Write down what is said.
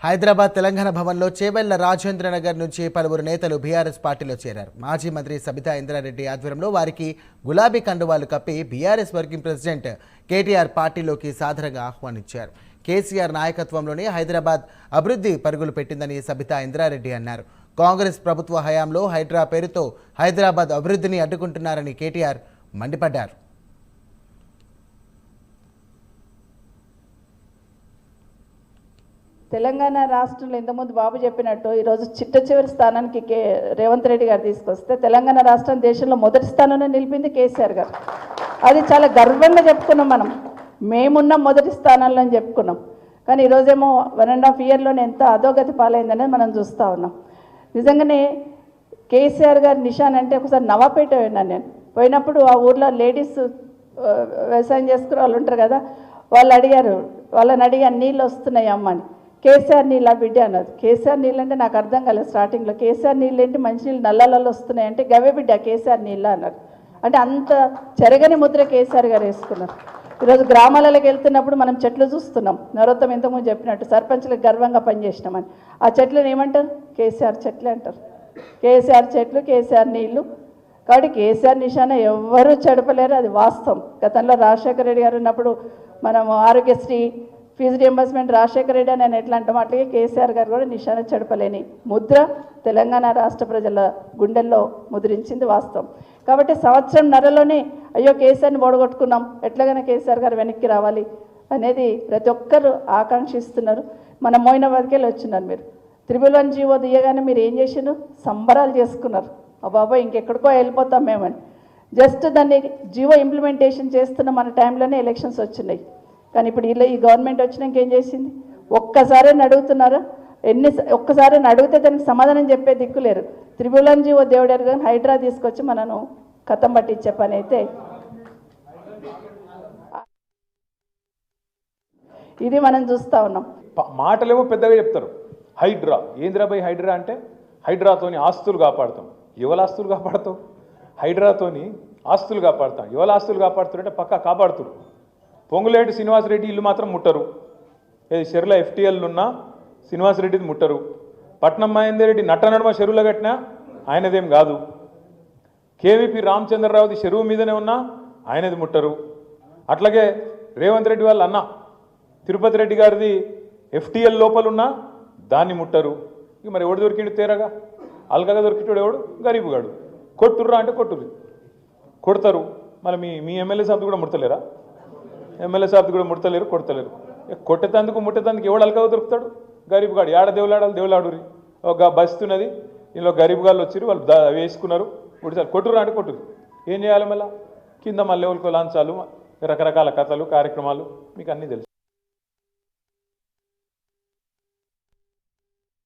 హైదరాబాద్ తెలంగాణ భవన్లో చేవెళ్ల రాజేంద్రనగర్ నుంచి పలువురు నేతలు బీఆర్ఎస్ పార్టీలో చేరారు. మాజీ మంత్రి సబితా ఇంద్రారెడ్డి ఆధ్వర్యంలో వారికి గులాబీ కండువాలు కప్పి బీఆర్ఎస్ వర్కింగ్ ప్రెసిడెంట్ కేటీఆర్ పార్టీలోకి సాదరంగా ఆహ్వానించారు. కేసీఆర్ నాయకత్వంలోనే హైదరాబాద్ అభివృద్ధి పరుగులు పెట్టిందని సబితా ఇంద్రారెడ్డి అన్నారు. కాంగ్రెస్ ప్రభుత్వ హయాంలో హైడ్రా పేరుతో హైదరాబాద్ అభివృద్ధిని అడ్డుకుంటున్నారని కేటీఆర్ మండిపడ్డారు. తెలంగాణ రాష్ట్రంలో ఇంతకుముందు బాబు చెప్పినట్టు ఈరోజు చిట్ట చివరి స్థానానికి రేవంత్ రెడ్డి గారు తీసుకొస్తే తెలంగాణ రాష్ట్రం దేశంలో మొదటి స్థానంలో నిలిపింది కేసీఆర్ గారు. అది చాలా గర్వంగా చెప్పుకున్నాం. మేమున్న మొదటి స్థానంలో అని చెప్పుకున్నాం. కానీ ఈరోజేమో 1.5 ఇయర్లోనే ఎంత అధోగతి పాలైందనేది మనం చూస్తూ ఉన్నాం. నిజంగానే కేసీఆర్ గారి నిషాన్ అంటే ఒకసారి నవాపేట పోయినాను నేను. పోయినప్పుడు ఆ ఊర్లో లేడీస్ వ్యవసాయం చేసుకునే వాళ్ళు ఉంటారు కదా, వాళ్ళని అడిగాను నీళ్ళు వస్తున్నాయి అమ్మ అని. కేసీఆర్ నీళ్ళ బిడ్డ అన్నది. కేసీఆర్ నీళ్ళు అంటే నాకు అర్థం కాలేదు స్టార్టింగ్లో. కేసీఆర్ నీళ్ళు ఏంటి, మంచినీళ్ళు నల్లలలో వస్తున్నాయి అంటే గవే బిడ్డ కేసీఆర్ నీళ్ళ అన్నారు. అంటే అంత చెరగని ముద్ర కేసీఆర్ గారు వేసుకున్నారు. ఈరోజు గ్రామాలకు వెళ్తున్నప్పుడు మనం చెట్లు చూస్తున్నాం. నరోత్తం ఇంతకుముందు చెప్పినట్టు సర్పంచ్లకు గర్వంగా పనిచేసినామని. ఆ చెట్లను ఏమంటారు? కేసీఆర్ చెట్లే అంటారు. కేసీఆర్ చెట్లు, కేసీఆర్ నీళ్లు. కాబట్టి కేసీఆర్ నిశాన ఎవ్వరూ చెడపలేరు, అది వాస్తవం. గతంలో రాజశేఖర రెడ్డి గారు ఉన్నప్పుడు మనం ఆరోగ్యశ్రీ ఫీజు రియంబర్స్మెంట్ రాజశేఖర రెడ్డి అని ఎట్లా అంటాం, అట్లాగే కేసీఆర్ గారు కూడా నిశాన చెడపలేని ముద్ర తెలంగాణ రాష్ట్ర ప్రజల గుండెల్లో ముద్రించింది వాస్తవం. కాబట్టి సంవత్సరంన్నరలోనే అయ్యో కేసీఆర్ని ఓడగొట్టుకున్నాం, ఎట్లాగైనా కేసీఆర్ గారు వెనక్కి రావాలి అనేది ప్రతి ఒక్కరు ఆకాంక్షిస్తున్నారు. మన మోయినాబాద్కెళ్ళి వచ్చినారు మీరు. 111 జీవో దియగానే మీరు ఏం చేసినారు? సంబరాలు చేసుకున్నారు. బాబా ఇంకెక్కడికో వెళ్ళిపోతాం మేమని. జస్ట్ దాన్ని జీవో ఇంప్లిమెంటేషన్ చేస్తున్న మన టైంలోనే ఎలక్షన్స్ వచ్చినాయి. కానీ ఇప్పుడు ఈ గవర్నమెంట్ వచ్చినాక ఏం చేసింది? ఒక్కసారి అడుగుతున్నారా? ఒక్కసారి అడిగితే దానికి సమాధానం చెప్పే దిక్కులేరు. 111 జీవో దేవుడారు కానీ హైడ్రా తీసుకొచ్చి మనను కథం పట్టించే పని అయితే ఇది మనం చూస్తూ ఉన్నాం. మాటలేమో పెద్దగా చెప్తారు. హైడ్రా ఏంద్రాబాయ్ హైడ్రా అంటే హైడ్రాతోని ఆస్తులు కాపాడుతాం. ఎవరి ఆస్తులు కాపాడుతావు? హైడ్రాతోని ఆస్తులు కాపాడుతాం. ఎవరి ఆస్తులు కాపాడుతారంటే పక్కా కాపాడుతురు. పొంగులేటి శ్రీనివాసరెడ్డి ఇల్లు మాత్రం ముట్టరు. ఏది చెరువుల FTL ఉన్నా శ్రీనివాసరెడ్డిది ముట్టరు. పట్నం మహేందర్ రెడ్డి నట్టనడుమ చెరువులో కట్టినా ఆయనదేం కాదు. KVP రామచంద్రరావుది చెరువు మీదనే ఉన్నా ఆయనది ముట్టరు. అట్లాగే రేవంత్ రెడ్డి వాళ్ళ అన్న తిరుపతి రెడ్డి గారిది FTL లోపలున్నా దాన్ని ముట్టరు. ఇక మరి ఎవడు దొరికిండు తేరగా? అల్కగా దొరికిటాడు ఎవడు? గరీబుగాడు. కొట్టుర్రా అంటే కొట్టుర్రు, కొడతారు. మరి మీ ఎమ్మెల్యే సాబ్ది కూడా ముడతలేరా? ఎమ్మెల్యే సాబ్ది కూడా ముడతలేరు, కొడతలేరు. కొట్టేతందుకు ముట్టేతందుకు ఎవడు అల్కగా దొరుకుతాడు? గరీబుగాడు. ఏడ దేవులాడాలి? దేవులాడురి. ఒక బస్తున్నది, ఇందులో గరీబుగాళ్ళు వచ్చి వాళ్ళు వేసుకున్నారు. కొట్టిసారి కొట్టుర్రా అంటే కొట్టురు. ఏం చేయాలి మళ్ళీ? కింద మళ్ళీ ఎవరికో లాంచాలు, రకరకాల కథలు, కార్యక్రమాలు మీకు అన్నీ తెలుసు.